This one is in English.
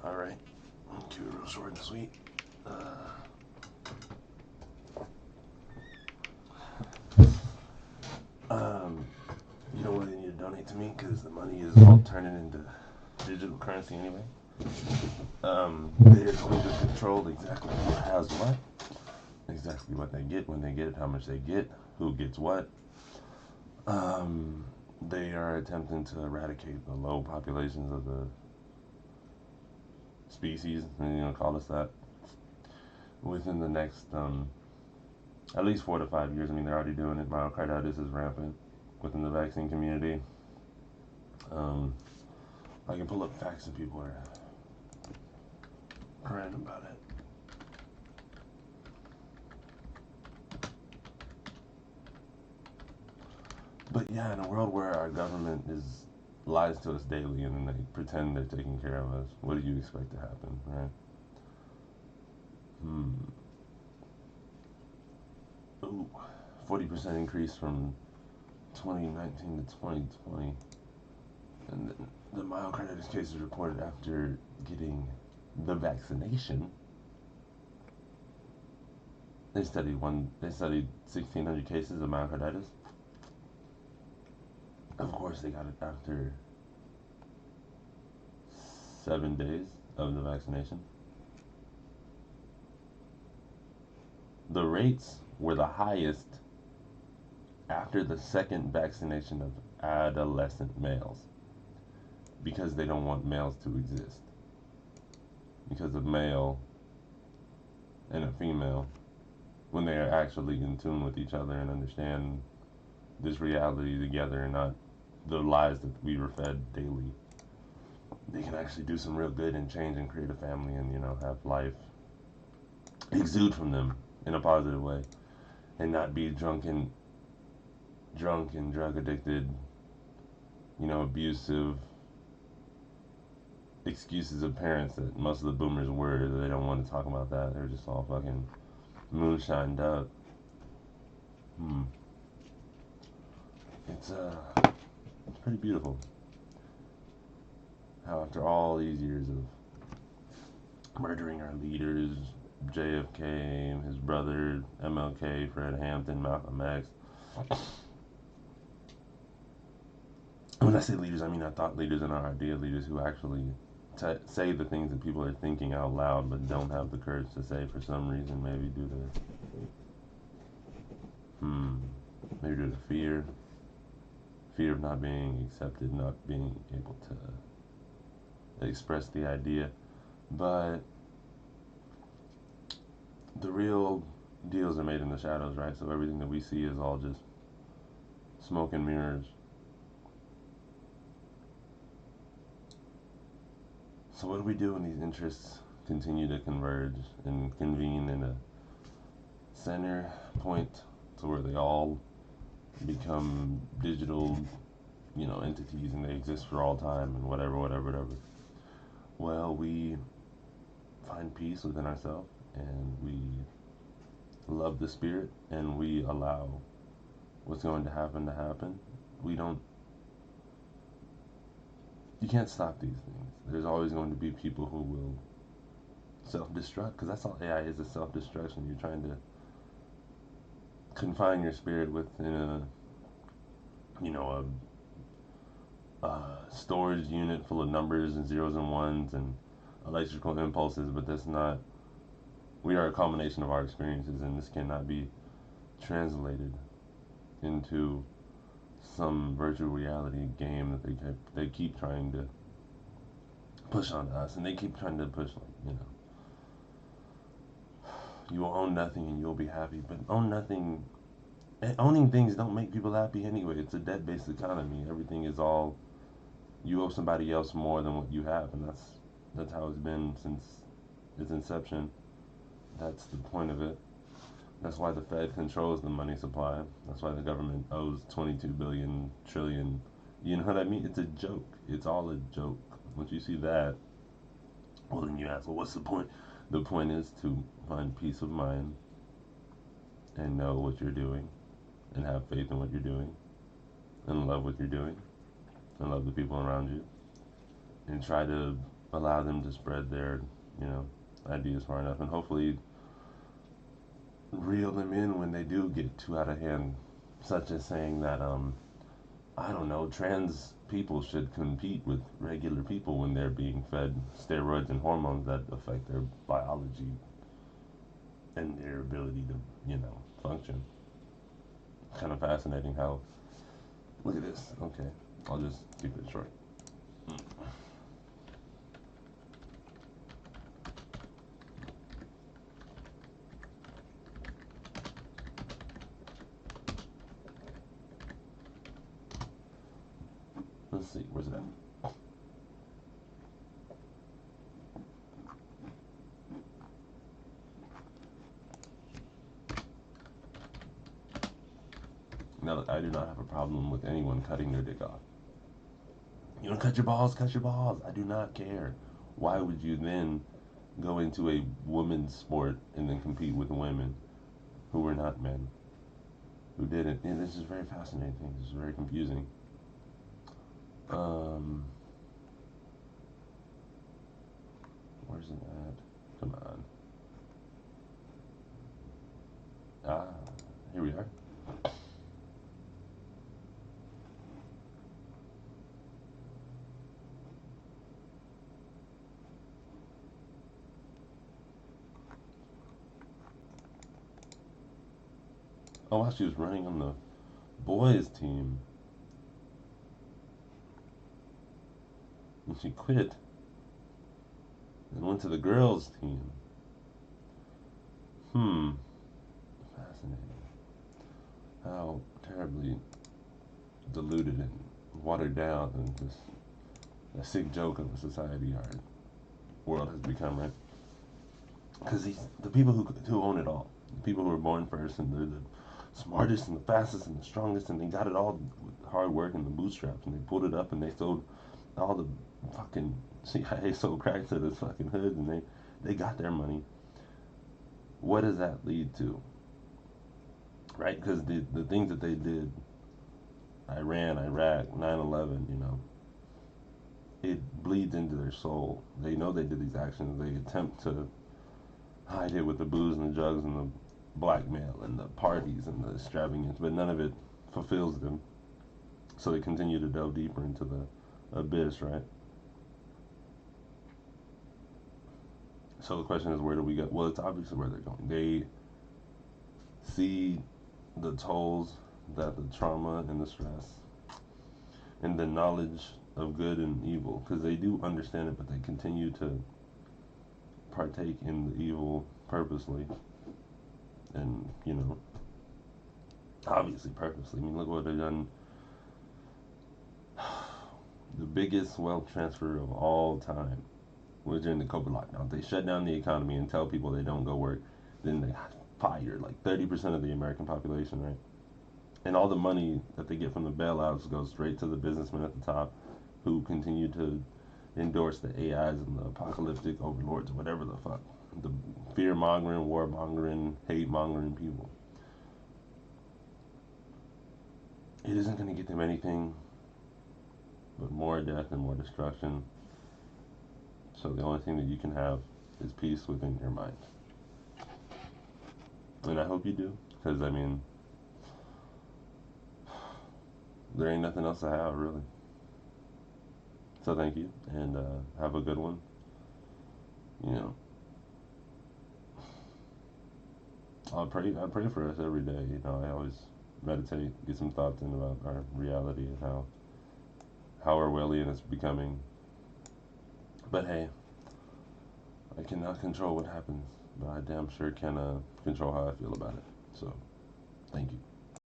Alright. Keep it real short and sweet. Um, you don't really need to donate to me because the money is all turning into digital currency anyway. They are going to control exactly who has what, exactly what they get, when they get it, how much they get, who gets what. They are attempting to eradicate the low populations of the species, and you know, call us that, within the next at least 4 to 5 years. I mean, they're already doing it. Myocarditis is rampant within the vaccine community. I can pull up facts and people are crying about it. But yeah, in a world where our government is lies to us daily and then they pretend they're taking care of us, what do you expect to happen, right? Ooh, 40% increase from 2019 to 2020. And the myocarditis cases reported after getting the vaccination. They studied 1,600 cases of myocarditis. Of course, they got it after 7 days of the vaccination. The rates were the highest after the second vaccination of adolescent males because they don't want males to exist. Because a male and a female, when they are actually in tune with each other and understand this reality together and not the lies that we were fed daily, they can actually do some real good and change and create a family and, you know, have life exude from them in a positive way and not be drunk and drug addicted, you know, abusive excuses of parents that most of the boomers were. They don't want to talk about that. They're just all fucking moonshined up. It's pretty beautiful how after all these years of murdering our leaders, JFK, his brother MLK, Fred Hampton, Malcolm X. When I say leaders, I mean our thought leaders and our idea leaders who actually say the things that people are thinking out loud but don't have the courage to say for some reason, maybe due to fear of not being accepted, not being able to express the idea. But the real deals are made in the shadows, right? So everything that we see is all just smoke and mirrors. So what do we do when these interests continue to converge and convene in a center point to where they all become digital, you know, entities and they exist for all time and whatever. Well, we find peace within ourselves and we love the spirit and we allow what's going to happen. You can't stop these things. There's always going to be people who will self-destruct because that's all AI is, a self-destruction. You're trying to confine your spirit within a, you know, a storage unit full of numbers and zeros and ones and electrical impulses, but that's not. We are a combination of our experiences, and this cannot be translated into some virtual reality game that they keep trying to push on us, and they keep trying to push, like, you know, you will own nothing and you'll be happy, but owning things don't make people happy anyway. It's a debt-based economy. Everything is all you owe somebody else more than what you have, and that's how it's been since its inception. That's the point of it. That's why the Fed controls the money supply. That's why the government owes 22 billion trillion. You know what I mean? It's a joke. It's all a joke. Once you see that, well, then you ask, well, what's the point? The point is to find peace of mind and know what you're doing and have faith in what you're doing and love what you're doing and love the people around you and try to allow them to spread their, you know, ideas far enough, and hopefully reel them in when they do get too out of hand, such as saying that I don't know, trans people should compete with regular people when they're being fed steroids and hormones that affect their biology and their ability to, you know, function. Kind of fascinating how. Look at this. Okay, I'll just keep it short. Let's see, where's it at? Now, I do not have a problem with anyone cutting their dick off. You want to cut your balls? Cut your balls. I do not care. Why would you then go into a women's sport and then compete with women who were not men, who didn't? And this is very fascinating. This is very confusing. Um, where's it at? Come on. Ah, here we are. Oh, wow, she was running on the boys' team. And she quit and went to the girls' team. Hmm. Fascinating. How terribly diluted and watered down and just a sick joke of a society our world has become, right? Because the people who own it all, the people who were born first, and they're the smartest and the fastest and the strongest, and they got it all with hard work and the bootstraps, and they pulled it up, and they sold all the fucking CIA sold crack to the fucking hood, and they got their money. What does that lead to, right? Because the things that they did, Iran, Iraq, 9/11, you know, it bleeds into their soul. They know they did these actions. They attempt to hide it with the booze and the drugs and the blackmail and the parties and the extravagance, but none of it fulfills them. So they continue to delve deeper into the abyss, right? So the question is, where do we go? Well, it's obviously where they're going. They see the tolls that the trauma and the stress and the knowledge of good and evil, because they do understand it, but they continue to partake in the evil purposely, and you know, obviously purposely. I mean, look what they've done. The biggest wealth transfer of all time was during the COVID lockdown. They shut down the economy and tell people they don't go work. Then they fired like 30% of the American population, right? And all the money that they get from the bailouts goes straight to the businessmen at the top who continue to endorse the AIs and the apocalyptic overlords, whatever the fuck. The fear mongering, war mongering, hate mongering people. It isn't going to get them anything but more death and more destruction. So the only thing that you can have is peace within your mind. And I hope you do, because I mean, there ain't nothing else to have really. So thank you, and have a good one. You know, I pray for us every day. You know, I always meditate, get some thoughts in about our reality and how Orwellian it's becoming. But hey, I cannot control what happens, but I damn sure can control how I feel about it. So, thank you.